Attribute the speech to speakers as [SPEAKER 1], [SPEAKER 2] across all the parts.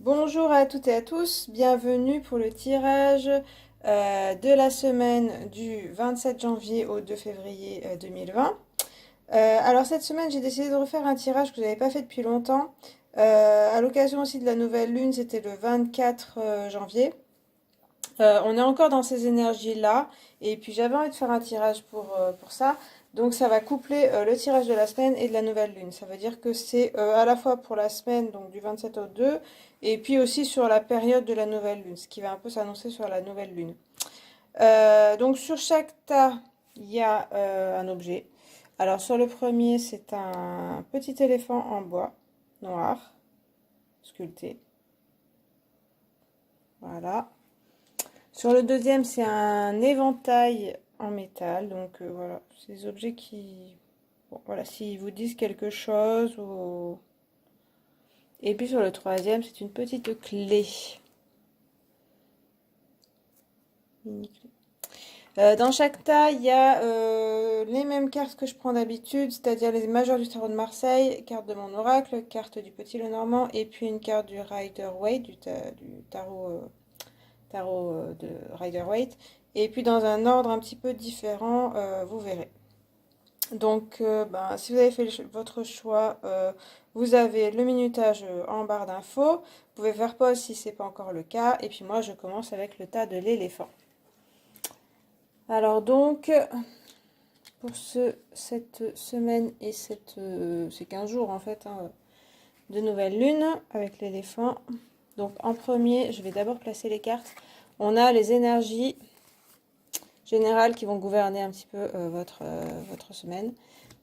[SPEAKER 1] Bonjour à toutes et à tous, bienvenue pour le tirage de la semaine du 27 janvier au 2 février 2020. Alors cette semaine j'ai décidé de refaire un tirage que je n'avais pas fait depuis longtemps. À l'occasion aussi de la nouvelle lune, c'était le 24 janvier. On est encore dans ces énergies-là. Et puis j'avais envie de faire un tirage pour ça. Donc ça va coupler le tirage de la semaine et de la nouvelle lune. Ça veut dire que c'est à la fois pour la semaine, donc du 27 au 2, et puis aussi sur la période de la nouvelle lune, ce qui va un peu s'annoncer sur la nouvelle lune. Donc sur chaque tas, il y a un objet. Alors sur le premier, c'est un petit éléphant en bois noir, sculpté. Voilà. Sur le deuxième, c'est un éventail en métal. Donc voilà, c'est des objets qui, bon, voilà, s'ils vous disent quelque chose. Et puis sur le troisième, c'est une petite clé. Mini clé. Dans chaque tas, il y a les mêmes cartes que je prends d'habitude, c'est-à-dire les majeurs du tarot de Marseille, carte de mon oracle, carte du petit Lenormand, et puis une carte du Rider-Waite, du tarot de Rider-Waite. Et puis dans un ordre un petit peu différent, vous verrez. Donc, ben, si vous avez fait votre choix, vous avez le minutage en barre d'infos. Vous pouvez faire pause si ce n'est pas encore le cas. Et puis moi, je commence avec le tas de l'éléphant. Alors donc, pour cette semaine et ces 15 jours en fait, hein, de nouvelle lune avec l'éléphant. Donc en premier, je vais d'abord placer les cartes. On a les énergies générales qui vont gouverner un petit peu votre semaine.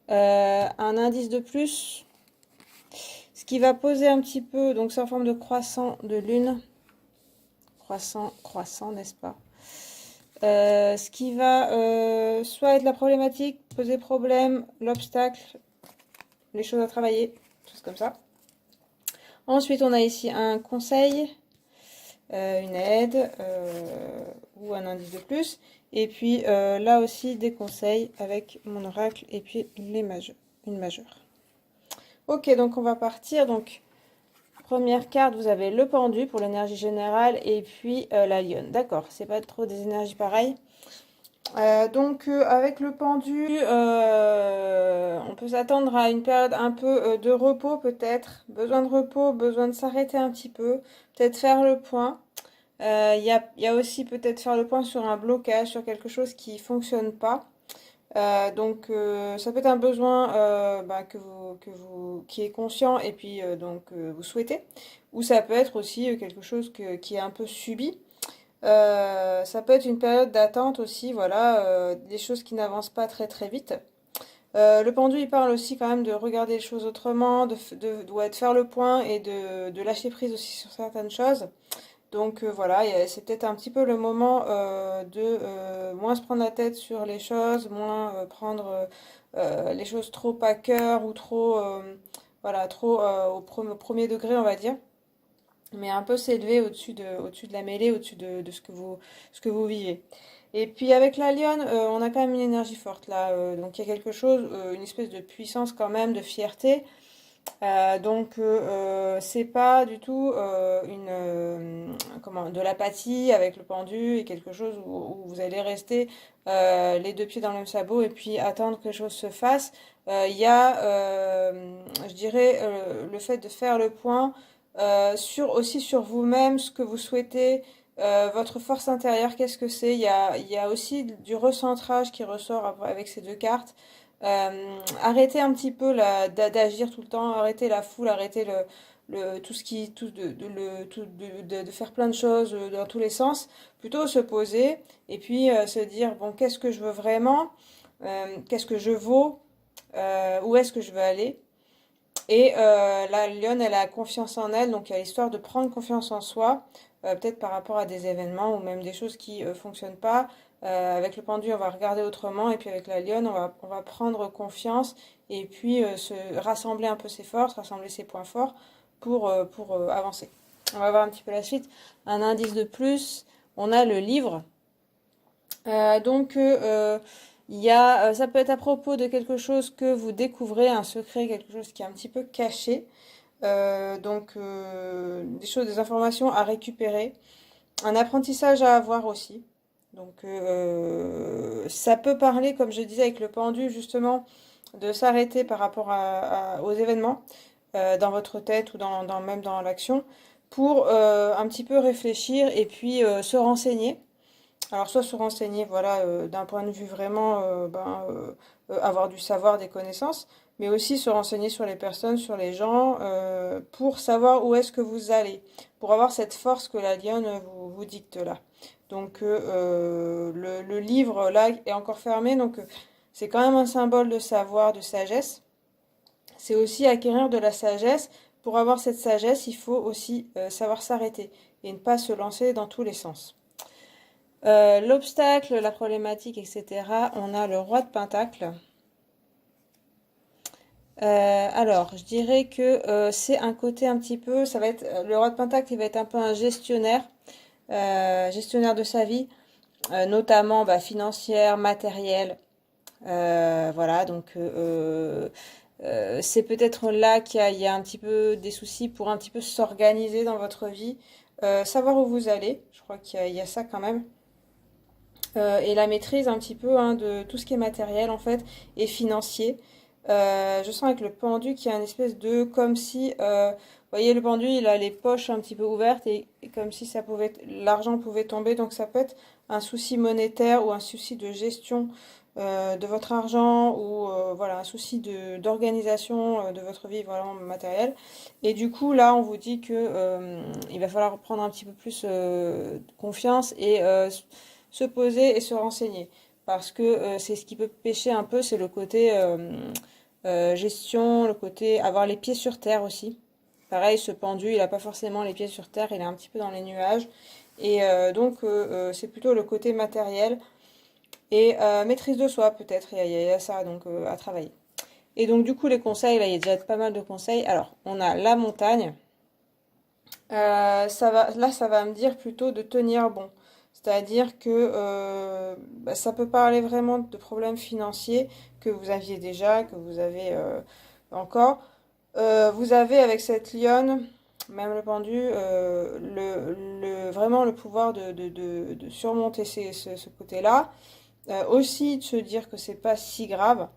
[SPEAKER 1] Un indice de plus, ce qui va poser un petit peu, donc c'est en forme de croissant de lune. Croissant, croissant, n'est-ce pas? Ce qui va soit être la problématique, poser problème, l'obstacle, les choses à travailler, choses comme ça. Ensuite, on a ici un conseil, une aide ou un indice de plus. Et puis là aussi des conseils avec mon oracle et puis une majeure. Ok, donc on va partir. Donc première carte, vous avez le pendu pour l'énergie générale et puis la lionne. D'accord, c'est pas trop des énergies pareilles. Donc avec le pendu, on peut s'attendre à une période un peu de repos peut-être. Besoin de repos, besoin de s'arrêter un petit peu, peut-être faire le point. Il y a aussi peut-être faire le point sur un blocage, sur quelque chose qui ne fonctionne pas. Donc ça peut être un besoin bah, qui est conscient et puis vous souhaitez. Ou ça peut être aussi quelque chose qui est un peu subi. Ça peut être une période d'attente aussi, voilà, des choses qui n'avancent pas très très vite. Le pendu, il parle aussi quand même de regarder les choses autrement, de faire le point et de lâcher prise aussi sur certaines choses. Donc voilà, c'est peut-être un petit peu le moment de moins se prendre la tête sur les choses, moins prendre les choses trop à cœur ou trop, voilà, trop au premier degré, on va dire, mais un peu s'élever au-dessus de la mêlée, au-dessus de ce que vous vivez. Et puis avec la lionne, on a quand même une énergie forte là, donc il y a quelque chose, une espèce de puissance quand même, de fierté. C'est pas du tout de l'apathie avec le pendu et quelque chose où vous allez rester les deux pieds dans le même sabot et puis attendre que les choses se fassent. Il y a, je dirais, le fait de faire le point aussi sur vous-même, ce que vous souhaitez, votre force intérieure, qu'est-ce que c'est. Il y a aussi du recentrage qui ressort avec ces deux cartes. Arrêtez un petit peu d'agir tout le temps, arrêtez la foule, arrêtez tout ce qui, tout de, le, tout de faire plein de choses dans tous les sens. Plutôt se poser et puis se dire, bon, qu'est-ce que je veux vraiment, qu'est-ce que je vaux, où est-ce que je veux aller. Et la lionne, elle a confiance en elle, donc il y a l'histoire de prendre confiance en soi, peut-être par rapport à des événements ou même des choses qui ne fonctionnent pas. Avec le pendu, on va regarder autrement, et puis avec la lionne, on va prendre confiance et puis se rassembler un peu ses forces, rassembler ses points forts pour avancer. On va voir un petit peu la suite. Un indice de plus, on a le livre. Euh, donc, euh, euh, ça peut être à propos de quelque chose que vous découvrez, un secret, quelque chose qui est un petit peu caché. Des choses, des informations à récupérer, un apprentissage à avoir aussi. Ça peut parler, comme je disais avec le pendu, justement, de s'arrêter par rapport aux événements dans votre tête ou même dans l'action pour un petit peu réfléchir et puis se renseigner. Alors soit se renseigner, voilà, d'un point de vue vraiment, avoir du savoir, des connaissances, mais aussi se renseigner sur les personnes, sur les gens, pour savoir où est-ce que vous allez, pour avoir cette force que la lionne vous dicte là. Le livre là est encore fermé, c'est quand même un symbole de savoir, de sagesse. C'est aussi acquérir de la sagesse. Pour avoir cette sagesse, il faut aussi savoir s'arrêter et ne pas se lancer dans tous les sens. L'obstacle, la problématique, etc. On a le roi de Pentacle. Alors, je dirais que c'est un côté un petit peu, ça va être le roi de Pentacle, il va être un peu un gestionnaire, gestionnaire de sa vie, notamment financière, matérielle. Voilà, c'est peut-être là qu'il y a un petit peu des soucis pour un petit peu s'organiser dans votre vie, savoir où vous allez. Je crois qu'il y a ça quand même. Et la maîtrise un petit peu hein, de tout ce qui est matériel en fait et financier. Je sens avec le pendu qu'il y a une espèce de comme si, vous voyez le pendu, il a les poches un petit peu ouvertes et comme si l'argent pouvait tomber. Donc ça peut être un souci monétaire ou un souci de gestion de votre argent ou voilà un souci d'organisation de votre vie vraiment matérielle. Et du coup là on vous dit que il va falloir prendre un petit peu plus confiance et se poser et se renseigner. Parce que c'est ce qui peut pêcher un peu, c'est le côté gestion, le côté avoir les pieds sur terre aussi. Pareil, ce pendu, il n'a pas forcément les pieds sur terre, il est un petit peu dans les nuages. C'est plutôt le côté matériel et maîtrise de soi peut-être, il y a ça à travailler. Et donc du coup les conseils, là il y a déjà pas mal de conseils. Alors on a la montagne. Ça va me dire plutôt de tenir bon. C'est-à-dire que ça peut parler vraiment de problèmes financiers que vous aviez déjà, que vous avez encore. Vous avez avec cette lionne, même le pendu, vraiment le pouvoir de surmonter ce côté-là. Aussi de se dire que c'est pas si grave,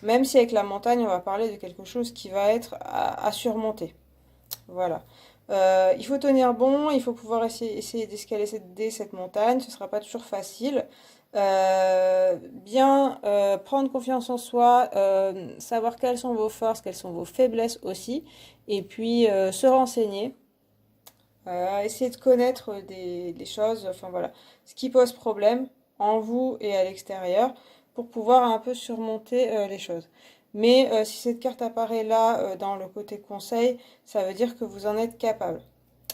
[SPEAKER 1] même si avec la montagne, on va parler de quelque chose qui va être à surmonter. Voilà. Il faut tenir bon, il faut pouvoir essayer d'escalader cette montagne, ce sera pas toujours facile. Bien prendre confiance en soi, savoir quelles sont vos forces, quelles sont vos faiblesses aussi, et puis se renseigner, essayer de connaître des choses, enfin voilà, ce qui pose problème en vous et à l'extérieur pour pouvoir un peu surmonter les choses. Mais si cette carte apparaît là dans le côté conseil, ça veut dire que vous en êtes capable.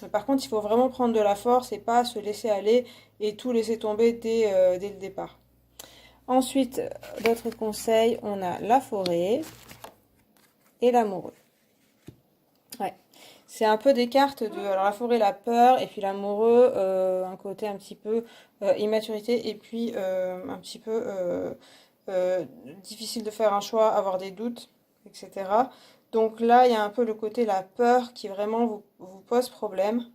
[SPEAKER 1] Mais par contre, il faut vraiment prendre de la force et pas se laisser aller et tout laisser tomber dès le départ. Ensuite, d'autres conseils, on a la forêt et l'amoureux. Ouais. C'est un peu des cartes de alors la forêt, la peur, et puis l'amoureux, un côté un petit peu immaturité, et puis un petit peu euh, difficile de faire un choix, avoir des doutes, etc. Donc là, il y a un peu le côté la peur qui vraiment vous pose problème.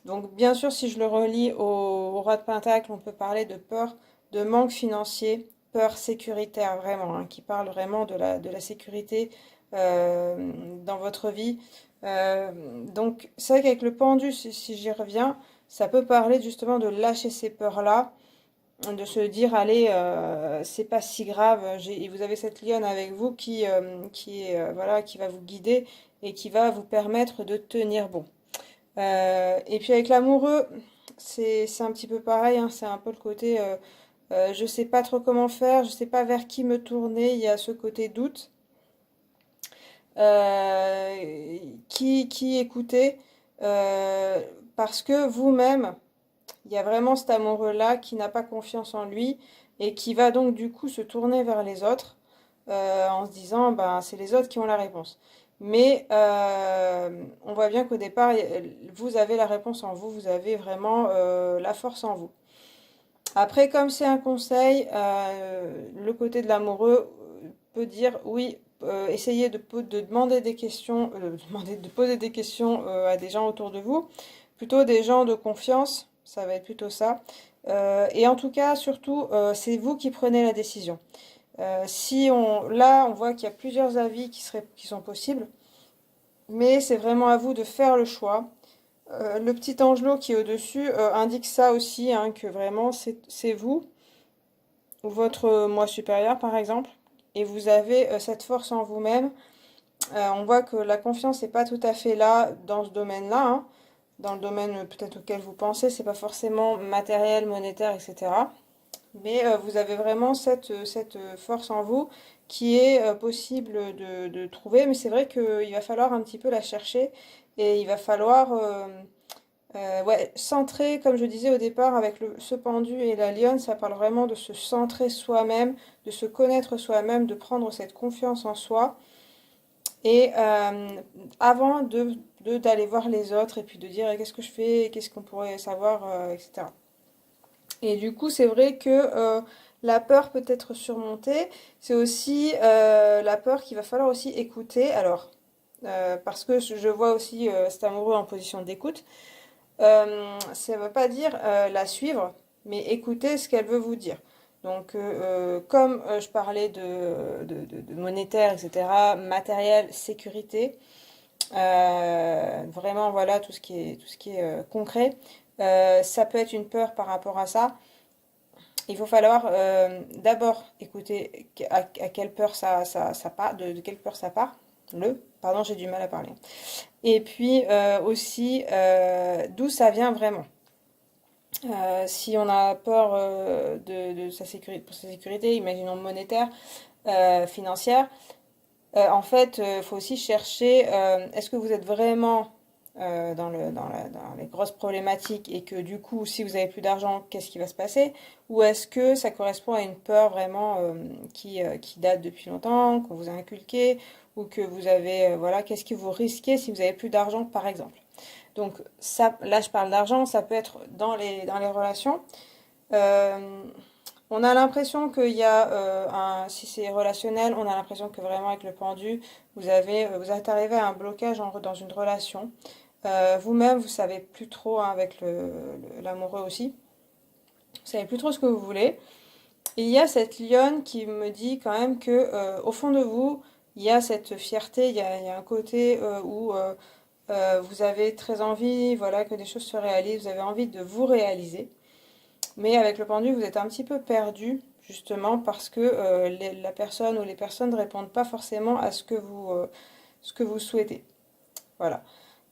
[SPEAKER 1] Donc bien sûr, si je le relie au roi de Pentacle, on peut parler de peur, de manque financier, peur sécuritaire vraiment, hein, qui parle vraiment de la sécurité dans votre vie. Donc c'est vrai qu'avec le pendu, si j'y reviens, ça peut parler justement de lâcher ces peurs-là, de se dire allez, c'est pas si grave. Vous avez cette lionne avec vous qui est voilà, qui va vous guider et qui va vous permettre de tenir bon. Et puis avec l'amoureux, c'est un petit peu pareil, hein, c'est un peu le côté je sais pas trop comment faire, je sais pas vers qui me tourner, il y a ce côté doute. Qui écouter parce que vous-même, il y a vraiment cet amoureux-là qui n'a pas confiance en lui et qui va donc du coup se tourner vers les autres en se disant ben c'est les autres qui ont la réponse. Mais on voit bien qu'au départ, vous avez la réponse en vous, vous avez vraiment la force en vous. Après, comme c'est un conseil, le côté de l'amoureux peut dire oui, essayez de demander des questions, de poser des questions à des gens autour de vous, plutôt des gens de confiance, ça va être plutôt ça. Et en tout cas, surtout, c'est vous qui prenez la décision. Là, on voit qu'il y a plusieurs avis qui sont possibles, mais c'est vraiment à vous de faire le choix. Le petit angelot qui est au-dessus indique ça aussi, hein, que vraiment c'est vous ou votre moi supérieur par exemple, et vous avez cette force en vous-même. On voit que la confiance n'est pas tout à fait là dans ce domaine-là, hein. Dans le domaine peut-être auquel vous pensez, c'est pas forcément matériel, monétaire, etc. Mais vous avez vraiment cette force en vous qui est possible de trouver, mais c'est vrai qu'il va falloir un petit peu la chercher et il va falloir ouais, centrer, comme je disais au départ, avec ce pendu et la lionne, ça parle vraiment de se centrer soi-même, de se connaître soi-même, de prendre cette confiance en soi. Et avant d'aller voir les autres et puis de dire qu'est-ce que je fais, qu'est-ce qu'on pourrait savoir, etc. Et du coup, c'est vrai que la peur peut être surmontée. C'est aussi la peur qu'il va falloir aussi écouter. Alors, parce que je vois aussi cet amoureux en position d'écoute. Ça ne veut pas dire la suivre, mais écouter ce qu'elle veut vous dire. Donc, comme je parlais de monétaire, etc., matériel, sécurité, vraiment, voilà, tout ce qui est concret, ça peut être une peur par rapport à ça. Il faut falloir d'abord écouter à quelle peur ça part, de quelle peur ça part. Pardon, j'ai du mal à parler. Et puis aussi d'où ça vient vraiment. Si on a peur de sa sécurité, pour sa sécurité, imaginons monétaire, financière, en fait, il faut aussi chercher, est-ce que vous êtes vraiment dans les grosses problématiques et que du coup, si vous avez plus d'argent, qu'est-ce qui va se passer? Ou est-ce que ça correspond à une peur vraiment qui date depuis longtemps, qu'on vous a inculqué, ou que vous avez, voilà, qu'est-ce que vous risquez si vous avez plus d'argent, par exemple? Donc ça, là, je parle d'argent, ça peut être dans les relations. Euh, on a l'impression qu'il y a si c'est relationnel, on a l'impression que vraiment avec le pendu, vous êtes arrivé à un blocage dans une relation. Vous-même, vous savez plus trop, hein, avec l'amoureux aussi. Vous savez plus trop ce que vous voulez. Et il y a cette lionne qui me dit quand même que au fond de vous, il y a cette fierté, il y a un côté où vous avez très envie, voilà, que des choses se réalisent, vous avez envie de vous réaliser. Mais avec le pendu, vous êtes un petit peu perdu, justement, parce que la personne ou les personnes ne répondent pas forcément à ce que vous souhaitez. Voilà.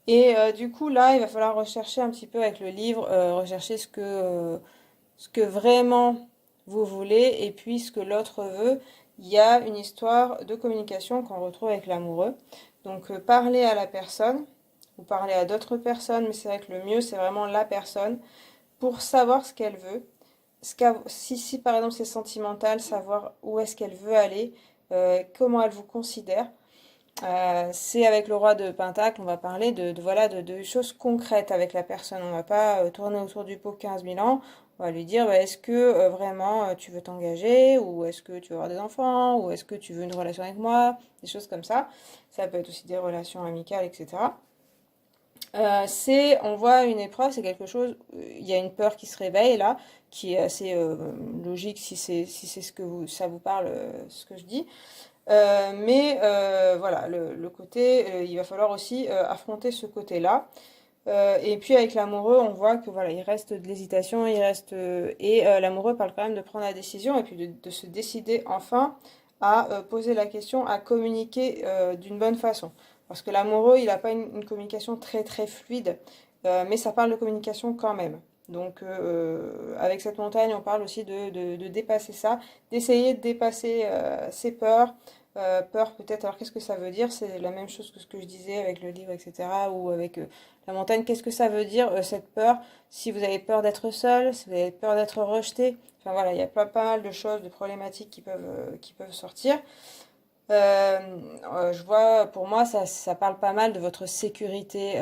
[SPEAKER 1] Et du coup, là, il va falloir rechercher un petit peu avec le livre, rechercher ce que vraiment vous voulez et puis ce que l'autre veut. Il y a une histoire de communication qu'on retrouve avec l'amoureux. Donc, parler à la personne ou parler à d'autres personnes, mais c'est vrai que le mieux, c'est vraiment la personne pour savoir ce qu'elle veut. Si par exemple c'est sentimental, savoir où est-ce qu'elle veut aller, comment elle vous considère. C'est avec le roi de Pentacle, on va parler voilà, de choses concrètes avec la personne. On va pas tourner autour du pot 15 000 ans. On va lui dire, bah, est-ce que vraiment tu veux t'engager, ou est-ce que tu veux avoir des enfants, ou est-ce que tu veux une relation avec moi, des choses comme ça. Ça peut être aussi des relations amicales, etc. On voit une épreuve, c'est quelque chose, il y a une peur qui se réveille là, qui est assez logique si c'est ça vous parle, ce que je dis. Voilà, le côté, il va falloir aussi affronter ce côté-là. Et puis avec l'amoureux, on voit que voilà, il reste de l'hésitation, l'amoureux parle quand même de prendre la décision et puis de se décider enfin à poser la question, à communiquer d'une bonne façon. Parce que l'amoureux, il n'a pas une communication très très fluide, mais ça parle de communication quand même. Donc avec cette montagne, on parle aussi de dépasser ça, d'essayer de dépasser ses peurs. Peur peut-être, alors qu'est-ce que ça veut dire? C'est la même chose que ce que je disais avec le livre, etc. Ou avec la montagne, qu'est-ce que ça veut dire, cette peur? Si vous avez peur d'être seul, si vous avez peur d'être rejeté, enfin voilà, il y a pas mal de choses, de problématiques qui peuvent sortir. Je vois, pour moi, ça parle pas mal de votre sécurité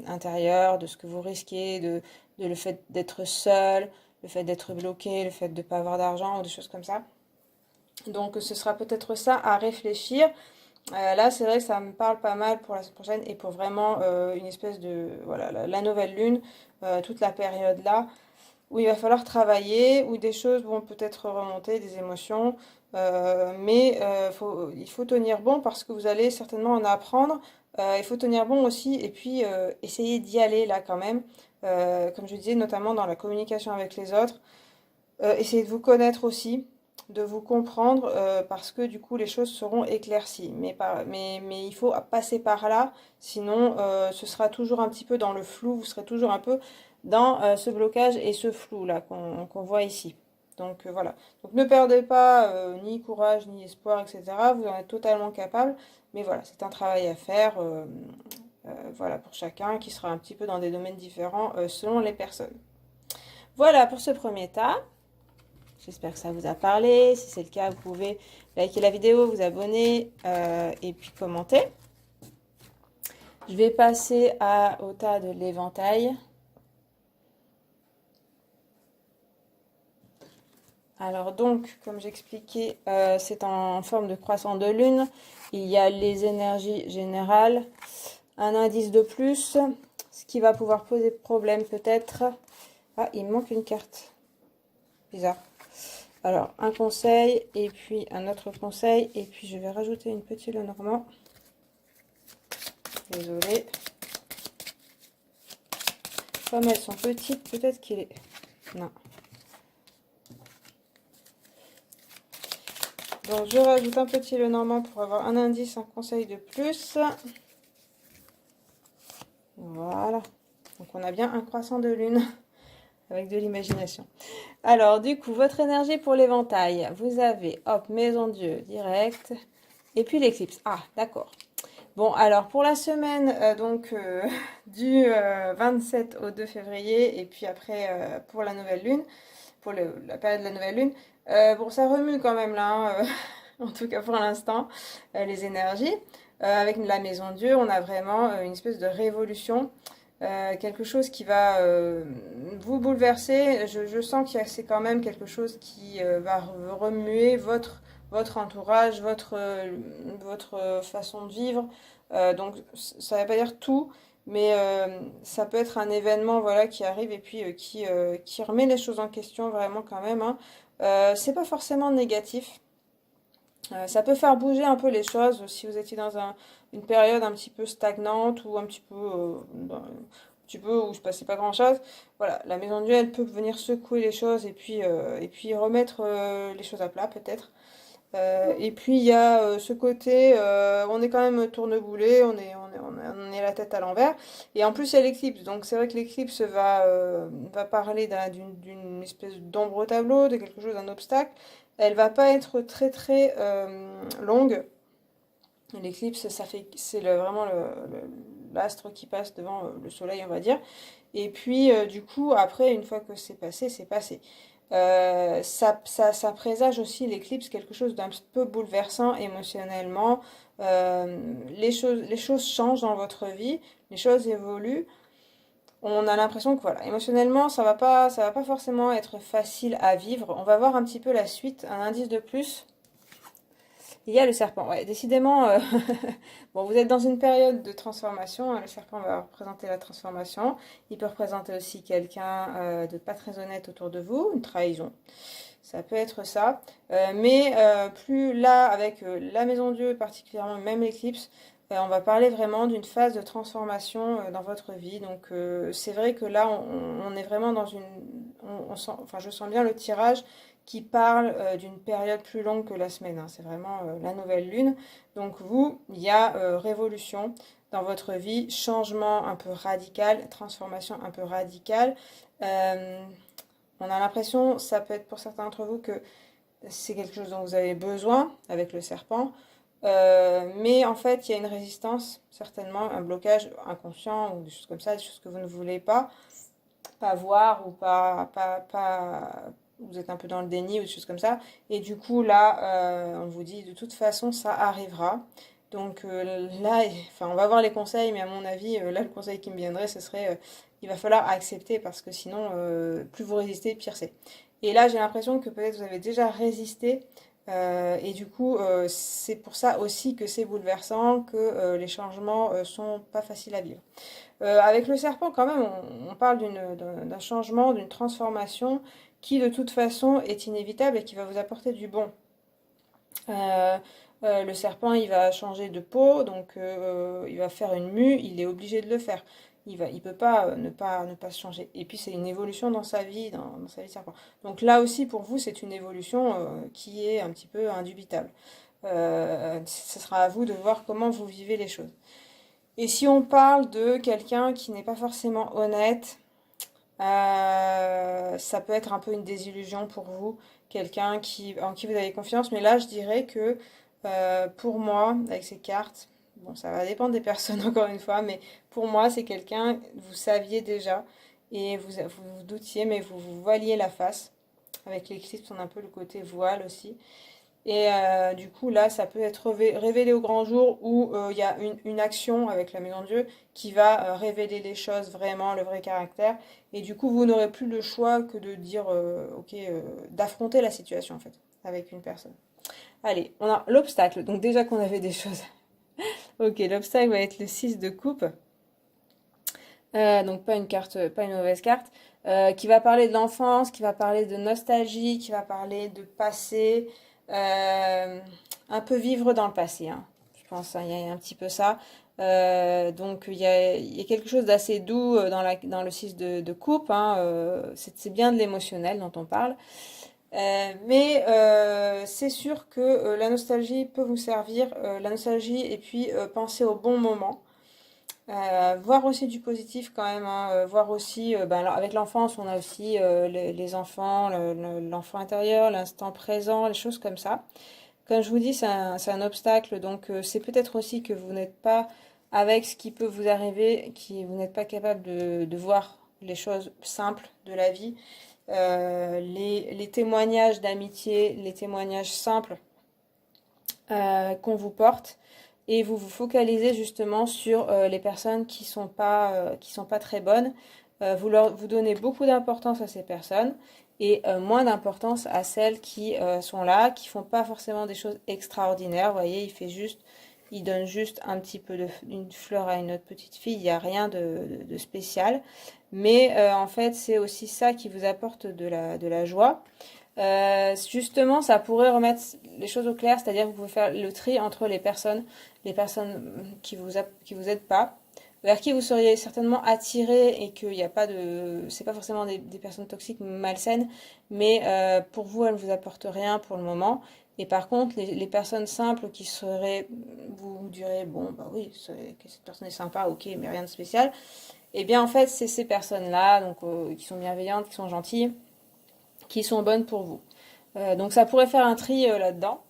[SPEAKER 1] intérieure, de ce que vous risquez, de le fait d'être seul, le fait d'être bloqué, le fait de ne pas avoir d'argent ou des choses comme ça. Donc ce sera peut-être ça à réfléchir. Là, c'est vrai que ça me parle pas mal pour la semaine prochaine et pour vraiment une espèce de... Voilà, la nouvelle lune, toute la période là, où il va falloir travailler, où des choses vont peut-être remonter, des émotions, mais il faut tenir bon parce que vous allez certainement en apprendre. Il faut tenir bon aussi et puis essayer d'y aller là quand même, comme je disais, notamment dans la communication avec les autres. Essayez de vous connaître aussi, de vous comprendre, parce que du coup les choses seront éclaircies. Mais il faut passer par là, sinon ce sera toujours un petit peu dans le flou, vous serez toujours un peu dans ce blocage et ce flou là qu'on voit ici. Donc voilà. Donc ne perdez pas ni courage, ni espoir, etc. Vous en êtes totalement capable. Mais voilà, c'est un travail à faire, voilà, pour chacun qui sera un petit peu dans des domaines différents selon les personnes. Voilà pour ce premier tas. J'espère que ça vous a parlé. Si c'est le cas, vous pouvez liker la vidéo, vous abonner et puis commenter. Je vais passer au tas de l'éventail. Alors donc, comme j'expliquais, c'est en forme de croissant de lune. Il y a les énergies générales, un indice de plus, ce qui va pouvoir poser problème peut-être. Ah, il me manque une carte. Bizarre. Alors, un conseil, et puis un autre conseil, et puis je vais rajouter une petite Lenormand. Désolée. Comme elles sont petites, peut-être qu'il est... Non. Donc, je rajoute un petit Lenormand pour avoir un indice, un conseil de plus. Voilà. Donc, on a bien un croissant de lune avec de l'imagination. Alors, du coup, votre énergie pour l'éventail. Vous avez, hop, Maison Dieu direct. Et puis l'éclipse. Ah, d'accord. Bon, alors pour la semaine du 27 au 2 février et puis après pour la nouvelle lune, pour la période de la nouvelle lune, bon, ça remue quand même là, hein, en tout cas pour l'instant, les énergies. Avec la Maison Dieu, on a vraiment une espèce de révolution, quelque chose qui va vous bouleverser. Je sens qu'il y a c'est quand même quelque chose qui va remuer votre entourage, votre façon de vivre. Donc ça ne veut pas dire tout, mais ça peut être un événement voilà, qui arrive et puis qui remet les choses en question vraiment quand même. Hein. C'est pas forcément négatif. Ça peut faire bouger un peu les choses si vous étiez dans une période un petit peu stagnante ou un petit peu où il se passait pas grand chose. Voilà, la maison de Dieu, elle peut venir secouer les choses et puis remettre les choses à plat peut-être. Et puis il y a ce côté, on est quand même tourneboulé, on est la tête à l'envers. Et en plus il y a l'éclipse, donc c'est vrai que l'éclipse va parler d'une espèce d'ombre au tableau, de quelque chose, d'un obstacle. Elle va pas être très très longue. L'éclipse, c'est vraiment l'astre qui passe devant le soleil, on va dire. Et puis, du coup, après, une fois que c'est passé, c'est passé. Ça présage aussi l'éclipse, quelque chose d'un peu bouleversant émotionnellement. Les choses changent dans votre vie, les choses évoluent. On a l'impression que voilà, émotionnellement, ça va pas forcément être facile à vivre. On va voir un petit peu la suite, un indice de plus. Il y a le serpent, ouais, décidément, bon, vous êtes dans une période de transformation, hein, le serpent va représenter la transformation, il peut représenter aussi quelqu'un de pas très honnête autour de vous, une trahison, ça peut être ça, mais plus là, avec la Maison Dieu particulièrement, même l'éclipse, on va parler vraiment d'une phase de transformation dans votre vie, donc c'est vrai que là, on est vraiment dans enfin je sens bien le tirage, qui parle d'une période plus longue que la semaine. Hein. C'est vraiment la nouvelle lune. Donc vous, il y a révolution dans votre vie, changement un peu radical, transformation un peu radicale. On a l'impression, ça peut être pour certains d'entre vous, que c'est quelque chose dont vous avez besoin avec le serpent. Mais en fait, il y a une résistance, certainement, un blocage inconscient ou des choses comme ça, des choses que vous ne voulez pas voir ou vous êtes un peu dans le déni ou des choses comme ça. Et du coup, là, on vous dit, de toute façon, ça arrivera. Donc là, enfin, on va voir les conseils, mais à mon avis, là, le conseil qui me viendrait, ce serait, il va falloir accepter parce que sinon, plus vous résistez, pire c'est. Et là, j'ai l'impression que peut-être vous avez déjà résisté Et du coup, c'est pour ça aussi que c'est bouleversant, que les changements sont pas faciles à vivre. Avec le serpent, quand même, on parle d'un changement, d'une transformation qui, de toute façon, est inévitable et qui va vous apporter du bon. Euh, le serpent, il va changer de peau, donc il va faire une mue, il est obligé de le faire. Il peut pas ne pas se changer. Et puis c'est une évolution dans sa vie, dans sa vie de serpent. Donc là aussi, pour vous, c'est une évolution qui est un petit peu indubitable. Ce sera à vous de voir comment vous vivez les choses. Et si on parle de quelqu'un qui n'est pas forcément honnête, ça peut être un peu une désillusion pour vous, quelqu'un en qui vous avez confiance. Mais là, je dirais que pour moi, avec ces cartes, bon, ça va dépendre des personnes encore une fois, mais pour moi, c'est quelqu'un, vous saviez déjà, et vous doutiez, mais vous vous voiliez la face. Avec l'éclipse, on a un peu le côté voile aussi. Et du coup, là, ça peut être révélé au grand jour où il y a une action avec la maison de Dieu qui va révéler les choses vraiment, le vrai caractère. Et du coup, vous n'aurez plus le choix que de dire, ok, d'affronter la situation en fait, avec une personne. Allez, on a l'obstacle. Donc déjà qu'on avait des choses. Ok, l'obstacle va être le 6 de coupe. Donc pas une carte, pas une mauvaise carte. Qui va parler de l'enfance, qui va parler de nostalgie, qui va parler de passé. Un peu vivre dans le passé, hein. Je pense, hein, il y a un petit peu ça. Donc il y a quelque chose d'assez doux dans le 6 de coupe, hein. C'est bien de l'émotionnel dont on parle. Mais c'est sûr que la nostalgie peut vous servir, la nostalgie et puis penser au bon moment. Voir aussi du positif quand même, hein, voir aussi, ben, alors, avec l'enfance, on a aussi les enfants, l'enfant intérieur, l'instant présent, les choses comme ça. Comme je vous dis, c'est un obstacle, donc c'est peut-être aussi que vous n'êtes pas avec ce qui peut vous arriver, vous n'êtes pas capable de voir les choses simples de la vie. Les témoignages d'amitié, les témoignages simples qu'on vous porte, et vous vous focalisez justement sur les personnes qui sont pas très bonnes. Vous donnez beaucoup d'importance à ces personnes et moins d'importance à celles qui sont là, qui font pas forcément des choses extraordinaires. Vous voyez, il donne juste un petit peu d'une fleur à une autre petite fille. Il n'y a rien de spécial, mais en fait, c'est aussi ça qui vous apporte de la joie. Justement, ça pourrait remettre les choses au clair, c'est-à-dire que vous pouvez faire le tri entre les personnes qui vous aident pas, vers qui vous seriez certainement attiré et qu'il n'y a pas de, c'est pas forcément des personnes toxiques malsaines, mais pour vous, elles ne vous apportent rien pour le moment. Et par contre, les personnes simples qui seraient, vous direz, bon, bah oui, que cette personne est sympa, ok, mais rien de spécial. Eh bien, en fait, c'est ces personnes-là, donc qui sont bienveillantes, qui sont gentilles, qui sont bonnes pour vous. Donc ça pourrait faire un tri là-dedans.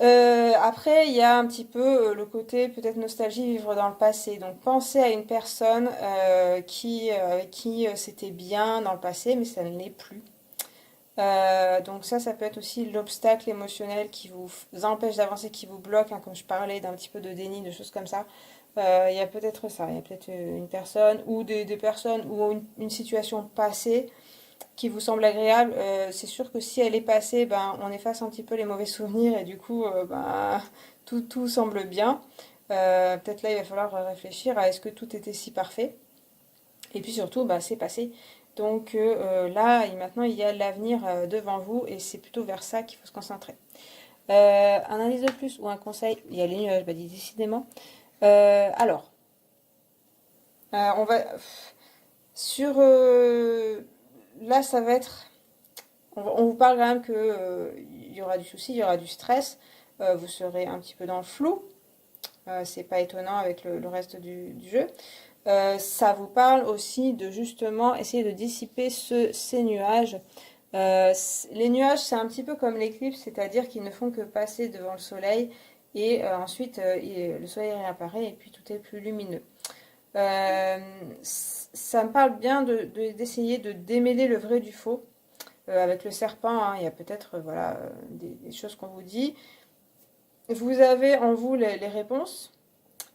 [SPEAKER 1] Après, il y a un petit peu le côté peut-être nostalgie, vivre dans le passé. Donc pensez à une personne avec qui c'était bien dans le passé, mais ça ne l'est plus. Donc ça peut être aussi l'obstacle émotionnel qui vous empêche d'avancer, qui vous bloque, hein, comme je parlais d'un petit peu de déni, de choses comme ça. Il y a peut-être ça, il y a peut-être une personne ou des personnes ou une situation passée qui vous semble agréable. C'est sûr que si elle est passée, ben, on efface un petit peu les mauvais souvenirs et du coup, ben, tout semble bien. Peut-être là, il va falloir réfléchir à est-ce que tout était si parfait. Et puis surtout, ben, c'est passé. Donc là, maintenant, il y a l'avenir devant vous et c'est plutôt vers ça qu'il faut se concentrer. Un indice de plus ou un conseil, il y a les nuages, bah, décidément. Alors, on va sur là, ça va être. On vous parle quand même que il y aura du souci, il y aura du stress. Vous serez un petit peu dans le flou. C'est pas étonnant avec le reste du jeu. Ça vous parle aussi de justement essayer de dissiper ces nuages. Les nuages, c'est un petit peu comme l'éclipse, c'est-à-dire qu'ils ne font que passer devant le soleil et ensuite le soleil réapparaît et puis tout est plus lumineux. Ça me parle bien d'essayer de démêler le vrai du faux. Avec le serpent, hein, il y a peut-être voilà, des choses qu'on vous dit. Vous avez en vous les réponses,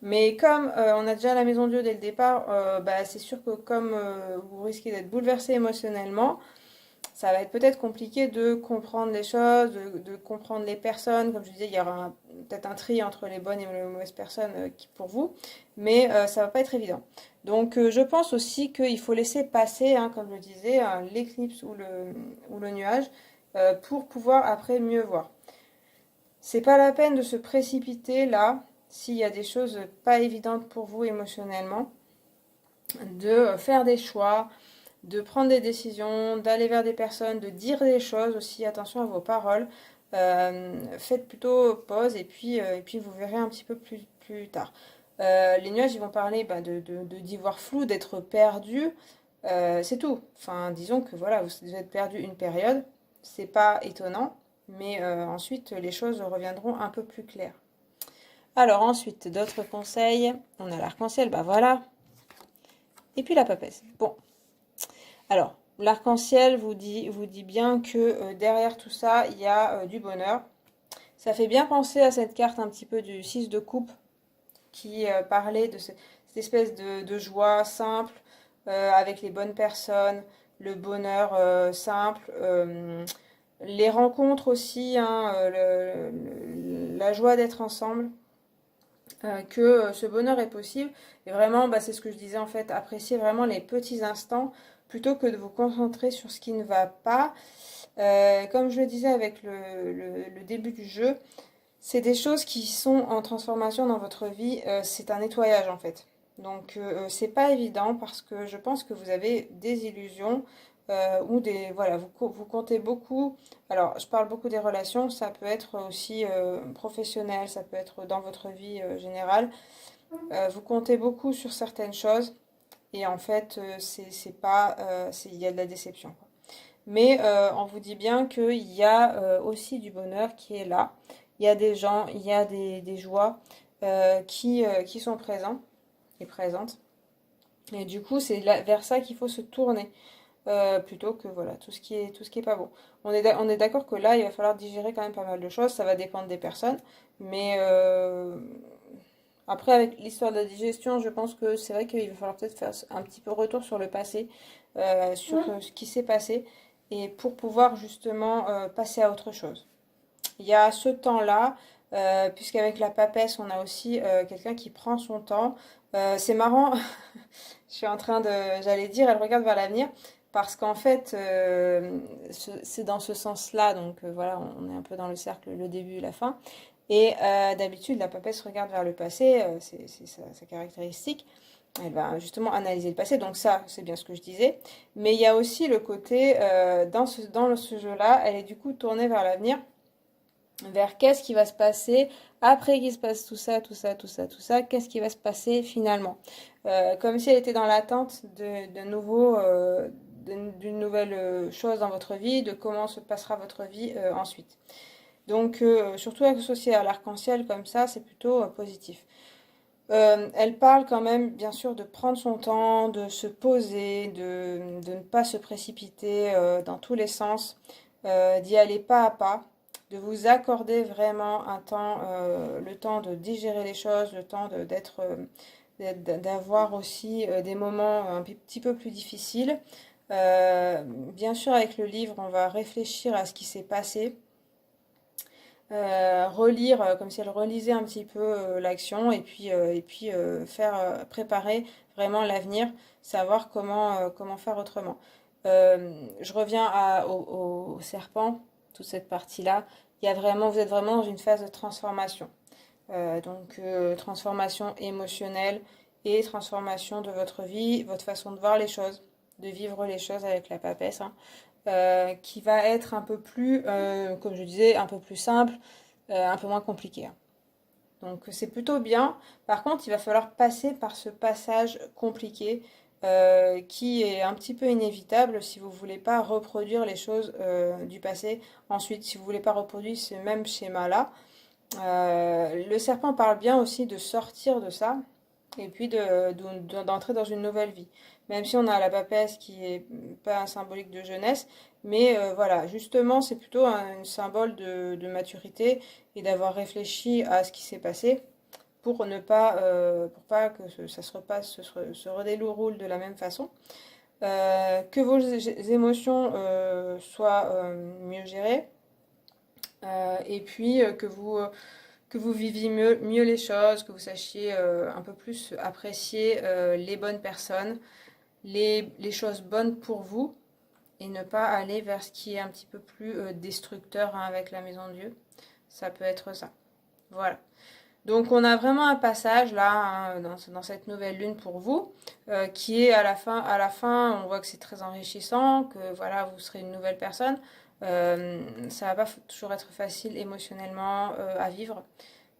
[SPEAKER 1] mais comme on a déjà la maison Dieu dès le départ, bah, c'est sûr que comme vous risquez d'être bouleversé émotionnellement, ça va être peut-être compliqué de comprendre les choses, de comprendre les personnes. Comme je disais, il y aura peut-être un tri entre les bonnes et les mauvaises personnes pour vous, mais ça va pas être évident. Donc je pense aussi qu'il faut laisser passer, hein, comme je le disais, hein, l'éclipse ou le nuage pour pouvoir après mieux voir. C'est pas la peine de se précipiter là s'il y a des choses pas évidentes pour vous émotionnellement, de faire des choix, de prendre des décisions, d'aller vers des personnes, de dire des choses aussi, attention à vos paroles. Faites plutôt pause et puis vous verrez un petit peu plus tard. Les nuages, ils vont parler d'y voir flou, d'être perdu. C'est tout. Enfin, disons que voilà, vous êtes perdu une période, c'est pas étonnant, mais ensuite les choses reviendront un peu plus claires. Alors ensuite, d'autres conseils. On a l'arc-en-ciel, bah voilà. Et puis la papesse. Bon, alors, l'arc-en-ciel vous dit bien que derrière tout ça, il y a du bonheur. Ça fait bien penser à cette carte un petit peu du 6 de coupe qui parlait de cette espèce de joie simple avec les bonnes personnes, le bonheur simple, les rencontres aussi, hein, la joie d'être ensemble. Que ce bonheur est possible. Et vraiment, bah, c'est ce que je disais en fait, apprécier vraiment les petits instants plutôt que de vous concentrer sur ce qui ne va pas. Comme je le disais avec le début du jeu, c'est des choses qui sont en transformation dans votre vie. C'est un nettoyage en fait. Donc c'est pas évident parce que je pense que vous avez des illusions ou des voilà vous comptez beaucoup. Alors je parle beaucoup des relations, ça peut être aussi professionnel, ça peut être dans votre vie générale. Vous comptez beaucoup sur certaines choses et en fait c'est pas il y a de la déception, quoi. Mais on vous dit bien qu'il y a aussi du bonheur qui est là. Il y a des gens, il y a des joies qui sont présents et présentes. Et du coup, c'est vers ça qu'il faut se tourner. Plutôt que voilà, tout ce qui est pas bon. On est d'accord que là, il va falloir digérer quand même pas mal de choses. Ça va dépendre des personnes. Mais après, avec l'histoire de la digestion, je pense que c'est vrai qu'il va falloir peut-être faire un petit peu retour sur le passé, sur ce qui s'est passé, et pour pouvoir justement passer à autre chose. Il y a ce temps-là, puisqu'avec la papesse, on a aussi quelqu'un qui prend son temps. C'est marrant, je suis en train de, j'allais dire, elle regarde vers l'avenir, parce qu'en fait, c'est dans ce sens-là, donc voilà, on est un peu dans le cercle, le début et la fin. Et d'habitude, la papesse regarde vers le passé, c'est sa caractéristique. Elle va justement analyser le passé, donc ça, c'est bien ce que je disais. Mais il y a aussi le côté, dans ce jeu-là, elle est du coup tournée vers l'avenir, vers qu'est-ce qui va se passer après qu'il se passe tout ça, tout ça, tout ça, tout ça, qu'est-ce qui va se passer finalement. Comme si elle était dans l'attente d'une nouvelle chose dans votre vie, de comment se passera votre vie ensuite. Donc, surtout associé à l'arc-en-ciel comme ça, c'est plutôt positif. Elle parle quand même, bien sûr, de prendre son temps, de se poser, de ne pas se précipiter dans tous les sens, d'y aller pas à pas, de vous accorder vraiment un temps, le temps de digérer les choses, le temps d'avoir aussi des moments un petit peu plus difficiles. Bien sûr, avec le livre, on va réfléchir à ce qui s'est passé, relire comme si elle relisait un petit peu l'action et puis préparer vraiment l'avenir, savoir comment faire autrement. Je reviens au serpent, toute cette partie-là. Vous êtes vraiment dans une phase de transformation. Transformation émotionnelle et transformation de votre vie, votre façon de voir les choses, de vivre les choses avec la papesse, hein, qui va être un peu plus, comme je disais, un peu plus simple, un peu moins compliqué, hein. Donc c'est plutôt bien. Par contre, il va falloir passer par ce passage compliqué qui est un petit peu inévitable si vous ne voulez pas reproduire les choses du passé. Ensuite, si vous ne voulez pas reproduire ce même schéma-là, le serpent parle bien aussi de sortir de ça et puis d'entrer dans une nouvelle vie. Même si on a la papesse qui est pas un symbolique de jeunesse, mais voilà, justement, c'est plutôt un symbole de maturité et d'avoir réfléchi à ce qui s'est passé pour pas que ça se repasse, se redéroule de la même façon. que vos émotions soient mieux gérées, et puis que vous viviez mieux les choses, que vous sachiez un peu plus apprécier les bonnes personnes, les choses bonnes pour vous, et ne pas aller vers ce qui est un petit peu plus destructeur, hein, avec la maison de Dieu. Ça peut être ça. Voilà. Donc on a vraiment un passage là, hein, dans cette nouvelle lune pour vous, qui est à la fin, on voit que c'est très enrichissant, que voilà, vous serez une nouvelle personne. Ça va pas toujours être facile émotionnellement à vivre,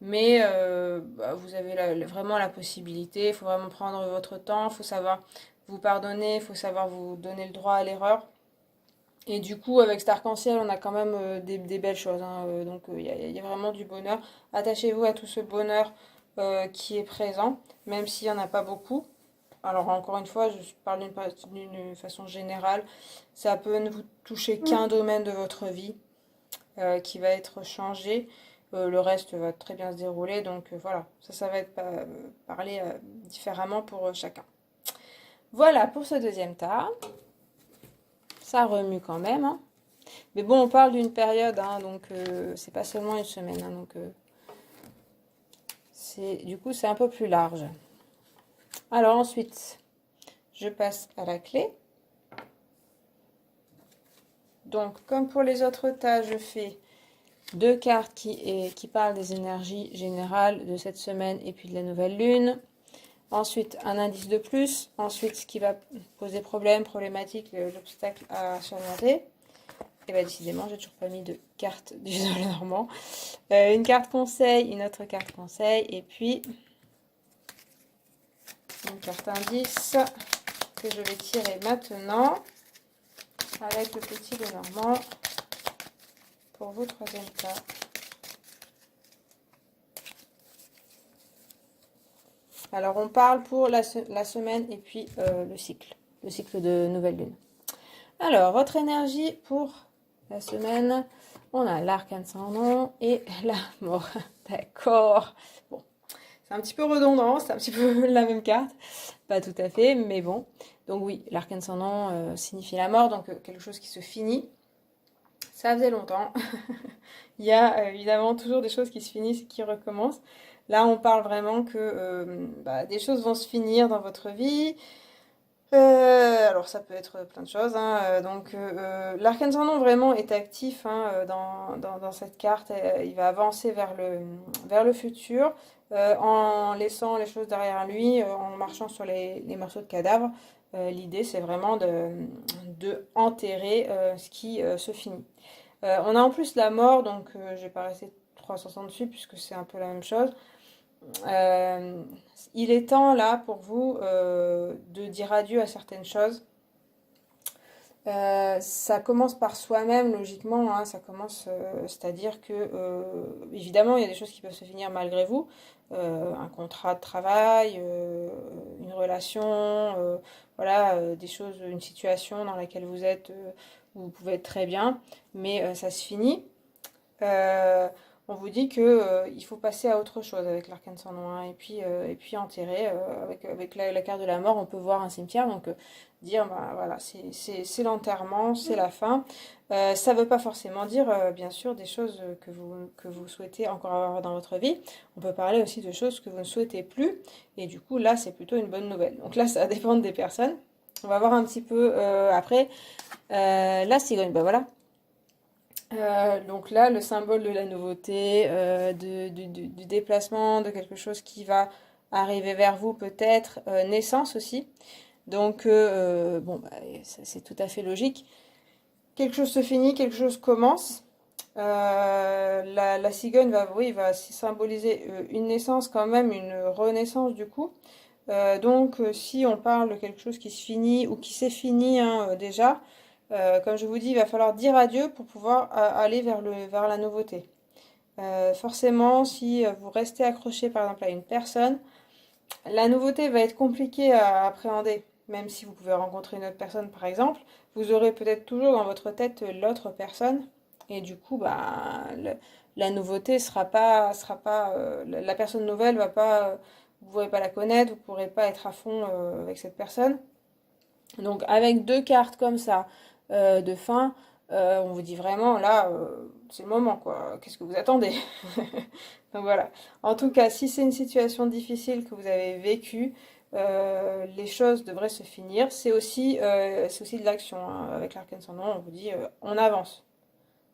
[SPEAKER 1] mais vous avez vraiment la possibilité. Il faut vraiment prendre votre temps, il faut savoir vous pardonner, il faut savoir vous donner le droit à l'erreur. Et du coup, avec cet arc-en-ciel, on a quand même des belles choses, hein, donc y a vraiment du bonheur. Attachez-vous à tout ce bonheur qui est présent, même s'il n'y en a pas beaucoup. Alors encore une fois, je parle d'une façon générale. Ça peut ne vous toucher qu'un domaine de votre vie qui va être changé. Le reste va très bien se dérouler. Donc voilà, ça va être parlé différemment pour chacun. Voilà pour ce deuxième tas. Ça remue quand même, hein. Mais bon, on parle d'une période, hein, donc c'est pas seulement une semaine, hein, donc du coup c'est un peu plus large. Alors ensuite, je passe à la clé. Donc comme pour les autres tas, je fais 2 cartes qui parlent des énergies générales de cette semaine et puis de la nouvelle lune. Ensuite, un indice de plus. Ensuite, ce qui va poser problème, problématique, l'obstacle à surmonter. Et bien décidément, j'ai toujours pas mis de carte du sol normand. Une carte conseil, une autre carte conseil, et puis une carte indice que je vais tirer maintenant avec le petit Lenormand pour vos troisième tas. Alors on parle pour la semaine et puis le cycle de nouvelle lune. Alors votre énergie pour la semaine, on a l'arcane sans nom et la mort. D'accord. Bon, c'est un petit peu redondant, c'est un petit peu la même carte. Pas tout à fait, mais bon. Donc oui, l'arcane sans nom signifie la mort, donc quelque chose qui se finit. Ça faisait longtemps. Il y a évidemment toujours des choses qui se finissent et qui recommencent. Là, on parle vraiment que des choses vont se finir dans votre vie. Alors ça peut être plein de choses, hein. Donc l'arcane sans nom vraiment est actif, hein, dans cette carte. Il va avancer vers le futur en laissant les choses derrière lui, en marchant sur les morceaux de cadavres. L'idée c'est vraiment de enterrer ce qui se finit. On a en plus la mort, donc je vais pas rester 300 ans dessus puisque c'est un peu la même chose. Il est temps là pour vous de dire adieu à certaines choses. Ça commence par soi-même logiquement, hein, ça commence, c'est-à-dire que évidemment il y a des choses qui peuvent se finir malgré vous, un contrat de travail, une relation, voilà, des choses, une situation dans laquelle vous êtes, où vous pouvez être très bien, mais ça se finit. On vous dit que il faut passer à autre chose avec l'arcane sans nom, hein, et puis enterrer avec la carte de la mort. On peut voir un cimetière, donc dire voilà, c'est l'enterrement, c'est la fin. Ça ne veut pas forcément dire bien sûr des choses que vous souhaitez encore avoir dans votre vie. On peut parler aussi de choses que vous ne souhaitez plus, et du coup là c'est plutôt une bonne nouvelle. Donc là ça dépend des personnes. On va voir un petit peu après la cigogne. Ben voilà. Donc là, le symbole de la nouveauté, du déplacement, de quelque chose qui va arriver vers vous peut-être, naissance aussi. Donc, bon, c'est tout à fait logique. Quelque chose se finit, quelque chose commence. La cigogne va symboliser une naissance quand même, une renaissance du coup. Donc, si on parle de quelque chose qui se finit ou qui s'est fini, hein, déjà, comme je vous dis, il va falloir dire adieu pour pouvoir aller vers la nouveauté. Forcément, si vous restez accroché par exemple à une personne, la nouveauté va être compliquée à appréhender. Même si vous pouvez rencontrer une autre personne par exemple, vous aurez peut-être toujours dans votre tête l'autre personne. Et du coup, la nouveauté la personne nouvelle va pas, vous ne pourrez pas la connaître, vous ne pourrez pas être à fond avec cette personne. Donc avec deux cartes comme ça de fin, on vous dit vraiment là, c'est le moment quoi. Qu'est-ce que vous attendez? Donc voilà. En tout cas, si c'est une situation difficile que vous avez vécue, les choses devraient se finir. C'est aussi de l'action, hein. Avec l'arcane sans nom, on vous dit on avance.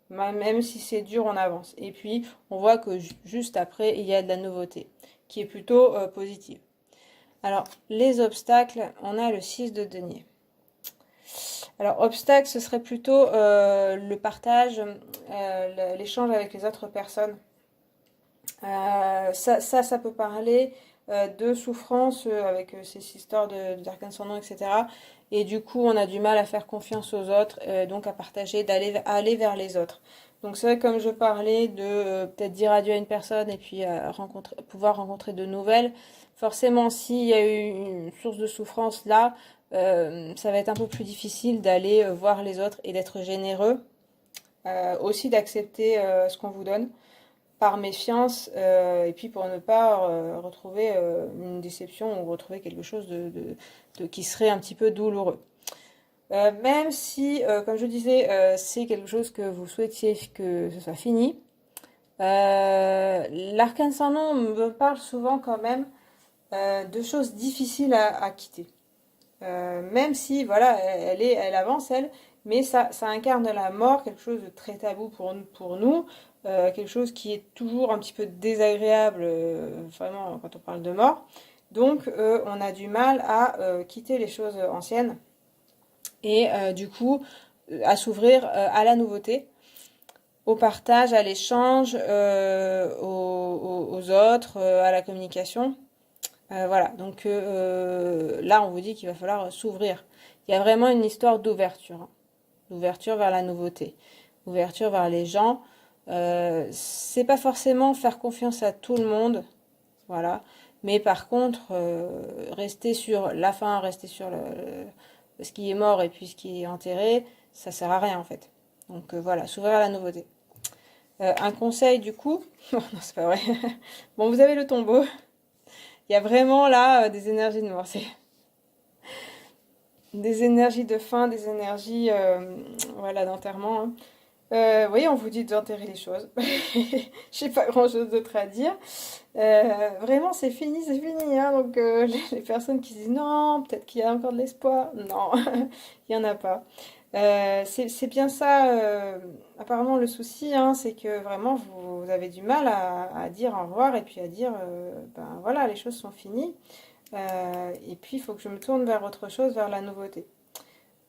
[SPEAKER 1] Même si c'est dur, on avance. Et puis, on voit que juste après, il y a de la nouveauté, qui est plutôt positive. Alors, les obstacles, on a le 6 de denier. Alors, obstacle, ce serait plutôt le partage, l'échange avec les autres personnes. Ça peut parler de souffrance avec ces histoires d'arcane sans nom, etc. Et du coup, on a du mal à faire confiance aux autres, donc à partager, aller vers les autres. Donc c'est vrai, comme je parlais de peut-être dire adieu à une personne et puis pouvoir rencontrer de nouvelles, forcément, s'il y a eu une source de souffrance là, ça va être un peu plus difficile d'aller voir les autres et d'être généreux, aussi d'accepter ce qu'on vous donne par méfiance, et puis pour ne pas retrouver une déception ou retrouver quelque chose qui serait un petit peu douloureux. Même si, comme je disais, c'est quelque chose que vous souhaitiez que ce soit fini, l'arcane sans nom me parle souvent quand même de choses difficiles à quitter. Même si, voilà, elle avance, elle, mais ça incarne la mort, quelque chose de très tabou pour nous, quelque chose qui est toujours un petit peu désagréable, vraiment, quand on parle de mort. Donc, on a du mal à quitter les choses anciennes et du coup, à s'ouvrir à la nouveauté, au partage, à l'échange, aux autres, à la communication. Voilà, donc là, on vous dit qu'il va falloir s'ouvrir. Il y a vraiment une histoire d'ouverture, hein. D'ouverture vers la nouveauté, ouverture vers les gens. C'est pas forcément faire confiance à tout le monde, voilà. Mais par contre, rester sur la fin, rester sur ce qui est mort et puis ce qui est enterré, ça sert à rien en fait. Donc voilà, s'ouvrir à la nouveauté. Un conseil du coup, non, c'est pas vrai. Bon, vous avez le tombeau. Il y a vraiment là des énergies de mort. C'est des énergies de fin, des énergies voilà, d'enterrement, hein. Vous voyez, on vous dit d'enterrer les choses. J'ai pas grand-chose d'autre à dire. Vraiment, c'est fini, hein. Donc les personnes qui disent non, peut-être qu'il y a encore de l'espoir. Non, il y en a pas. C'est bien ça, apparemment le souci, hein, c'est que vraiment vous avez du mal à dire au revoir et puis à dire ben voilà, les choses sont finies. Et puis il faut que je me tourne vers autre chose, vers la nouveauté.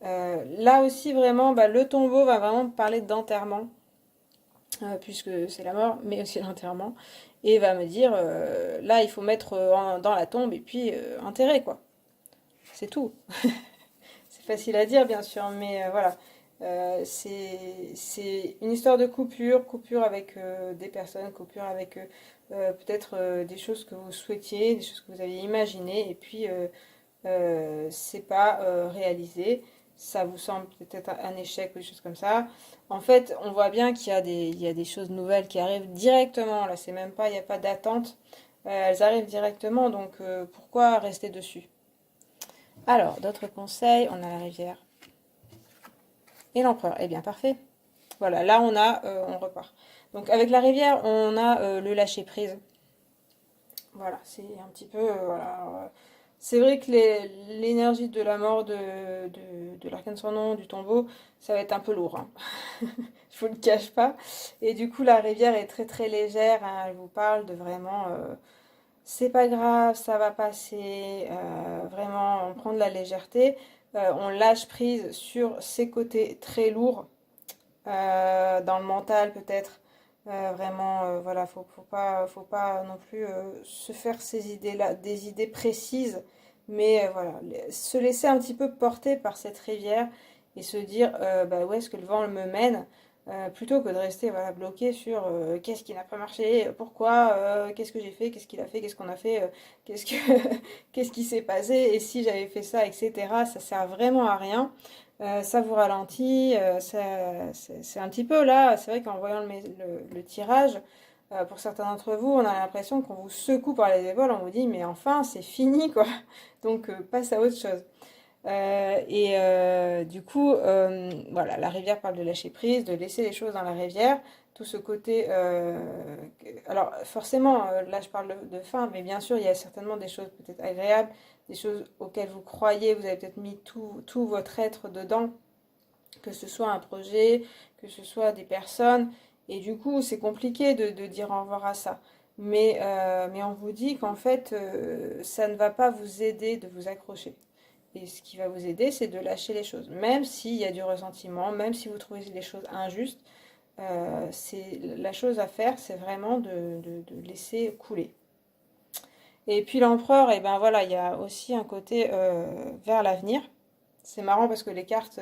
[SPEAKER 1] Là aussi vraiment, bah, le tombeau va vraiment parler d'enterrement, puisque c'est la mort, mais aussi l'enterrement. Et va me dire, là il faut mettre dans la tombe et puis enterrer quoi. C'est tout. C'est facile à dire bien sûr, mais voilà. C'est une histoire de coupure avec des personnes, coupure avec peut-être des choses que vous souhaitiez, des choses que vous aviez imaginées, et puis c'est pas réalisé. Ça vous semble peut-être un échec ou des choses comme ça. En fait, on voit bien qu'il y a des choses nouvelles qui arrivent directement. Là, c'est même pas, il n'y a pas d'attente. Elles arrivent directement, donc pourquoi rester dessus? Alors, d'autres conseils, on a la rivière et l'empereur. Eh bien, parfait. Voilà, là on repart. Donc avec la rivière, on a le lâcher prise. Voilà, c'est un petit peu, voilà. C'est vrai que l'énergie de la mort de l'arcane sans nom, du tombeau, ça va être un peu lourd, hein. Je vous le cache pas. Et du coup, la rivière est très très légère, hein. Elle vous parle de vraiment, c'est pas grave, ça va passer. Vraiment, on prend de la légèreté. On lâche prise sur ses côtés très lourds, dans le mental peut-être. Vraiment, voilà, faut pas non plus se faire ces idées-là, des idées précises, mais voilà, se laisser un petit peu porter par cette rivière et se dire bah, où est-ce que le vent me mène, plutôt que de rester voilà, bloqué sur qu'est-ce qui n'a pas marché, pourquoi, qu'est-ce que j'ai fait, qu'est-ce qu'il a fait, qu'est-ce qu'on a fait, qu'est-ce que qu'est-ce qui s'est passé, et si j'avais fait ça, etc. Ça sert vraiment à rien. Ça vous ralentit, c'est un petit peu là, c'est vrai qu'en voyant le tirage, pour certains d'entre vous, on a l'impression qu'on vous secoue par les épaules, on vous dit mais enfin c'est fini quoi, donc passe à autre chose. Du coup, voilà, la rivière parle de lâcher prise, de laisser les choses dans la rivière. Tout ce côté... alors, forcément, là, je parle de fin, mais bien sûr, il y a certainement des choses peut-être agréables, des choses auxquelles vous croyez, vous avez peut-être mis tout votre être dedans, que ce soit un projet, que ce soit des personnes. Et du coup, c'est compliqué de dire au revoir à ça. Mais on vous dit qu'en fait, ça ne va pas vous aider de vous accrocher. Et ce qui va vous aider, c'est de lâcher les choses. Même s'il y a du ressentiment, même si vous trouvez les choses injustes, la chose à faire, c'est vraiment de laisser couler. Et puis l'empereur, et ben voilà, il y a aussi un côté vers l'avenir. C'est marrant parce que les cartes,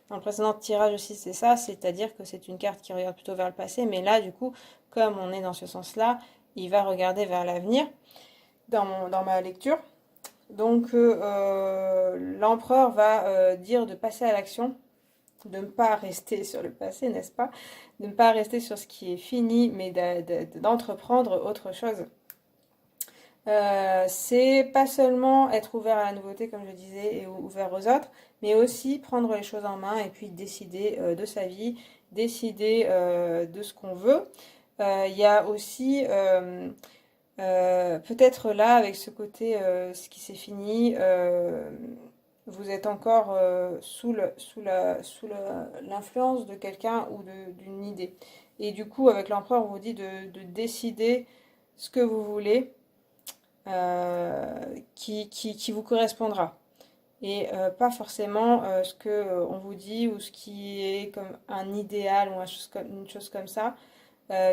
[SPEAKER 1] dans le précédent tirage aussi, c'est ça, c'est-à-dire que c'est une carte qui regarde plutôt vers le passé, mais là, du coup, comme on est dans ce sens-là, il va regarder vers l'avenir dans ma lecture. Donc, l'empereur va dire de passer à l'action, de ne pas rester sur le passé, n'est-ce pas? De ne pas rester sur ce qui est fini, mais d'entreprendre autre chose. C'est pas seulement être ouvert à la nouveauté, comme je disais, et ouvert aux autres, mais aussi prendre les choses en main et puis décider de sa vie, décider de ce qu'on veut. Il y a aussi peut-être là, avec ce côté, ce qui s'est fini, vous êtes encore sous l'influence de quelqu'un ou d'une idée. Et du coup, avec l'empereur, on vous dit de décider ce que vous voulez qui vous correspondra. Et pas forcément ce que on vous dit ou ce qui est comme un idéal ou une chose comme ça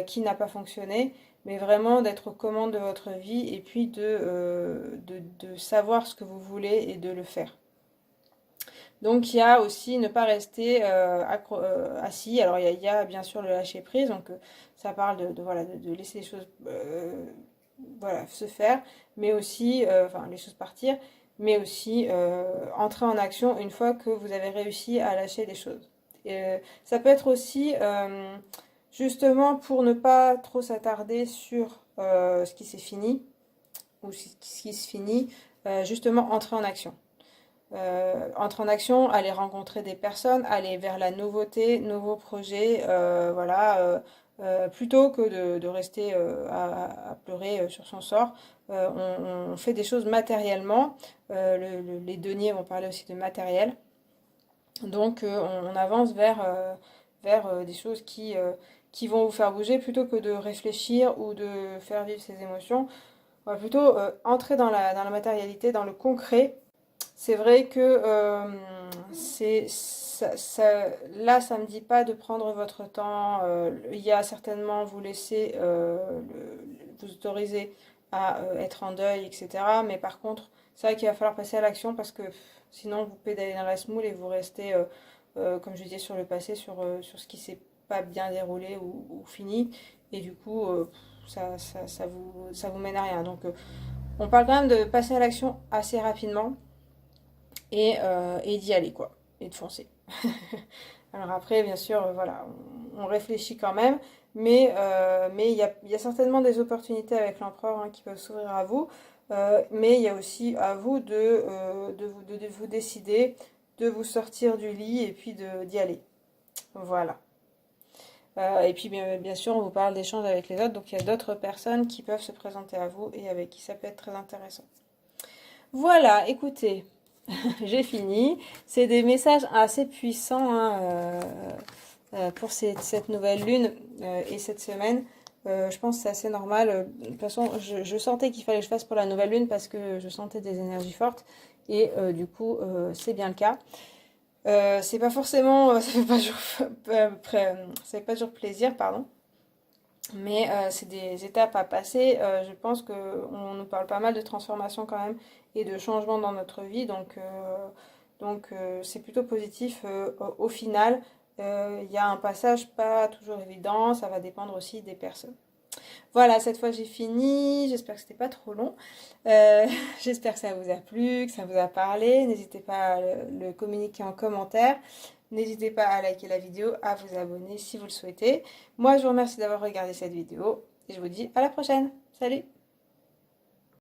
[SPEAKER 1] qui n'a pas fonctionné, mais vraiment d'être aux commandes de votre vie et puis de savoir ce que vous voulez et de le faire. Donc il y a aussi ne pas rester assis. Alors il y a bien sûr le lâcher prise, donc ça parle voilà, de laisser les choses voilà, se faire, mais aussi, enfin les choses partir, mais aussi entrer en action une fois que vous avez réussi à lâcher les choses. Et, ça peut être aussi justement pour ne pas trop s'attarder sur ce qui s'est fini ou ce qui se finit, justement entrer en action. Entre en action, aller rencontrer des personnes, aller vers la nouveauté, nouveaux projets, voilà, plutôt que de rester à pleurer sur son sort. On fait des choses matériellement. Les deniers vont parler aussi de matériel. Donc on avance vers des choses qui vont vous faire bouger plutôt que de réfléchir ou de faire vivre ses émotions. On va plutôt entrer dans la matérialité, dans le concret. C'est vrai que là, ça ne me dit pas de prendre votre temps. Il y a certainement vous laisser, vous autoriser à être en deuil, etc. Mais par contre, c'est vrai qu'il va falloir passer à l'action parce que sinon vous pédalez dans la semoule et vous restez, comme je disais, sur le passé, sur ce qui s'est pas bien déroulé ou fini. Et du coup, ça vous mène à rien. Donc, on parle quand même de passer à l'action assez rapidement et d'y aller, quoi, et de foncer. Alors après, bien sûr, voilà, on réfléchit quand même, mais il y a certainement des opportunités avec l'empereur hein, qui peuvent s'ouvrir à vous, mais il y a aussi à vous de vous décider, de vous sortir du lit et puis d'y aller. Voilà. Et puis bien sûr, on vous parle d'échanges avec les autres, donc il y a d'autres personnes qui peuvent se présenter à vous et avec qui ça peut être très intéressant. Voilà, écoutez, j'ai fini. C'est des messages assez puissants hein, pour cette nouvelle lune et cette semaine. Je pense que c'est assez normal. De toute façon, je sentais qu'il fallait que je fasse pour la nouvelle lune parce que je sentais des énergies fortes. Et du coup, c'est bien le cas. C'est pas forcément... ça fait pas toujours plaisir, pardon. Mais c'est des étapes à passer. Je pense qu'on nous parle pas mal de transformation quand même et de changement dans notre vie. Donc c'est plutôt positif au final. Il y a un passage pas toujours évident. Ça va dépendre aussi des personnes. Voilà, cette fois j'ai fini. J'espère que c'était pas trop long. J'espère que ça vous a plu, que ça vous a parlé. N'hésitez pas à le communiquer en commentaire. N'hésitez pas à liker la vidéo, à vous abonner si vous le souhaitez. Moi, je vous remercie d'avoir regardé cette vidéo et je vous dis à la prochaine. Salut!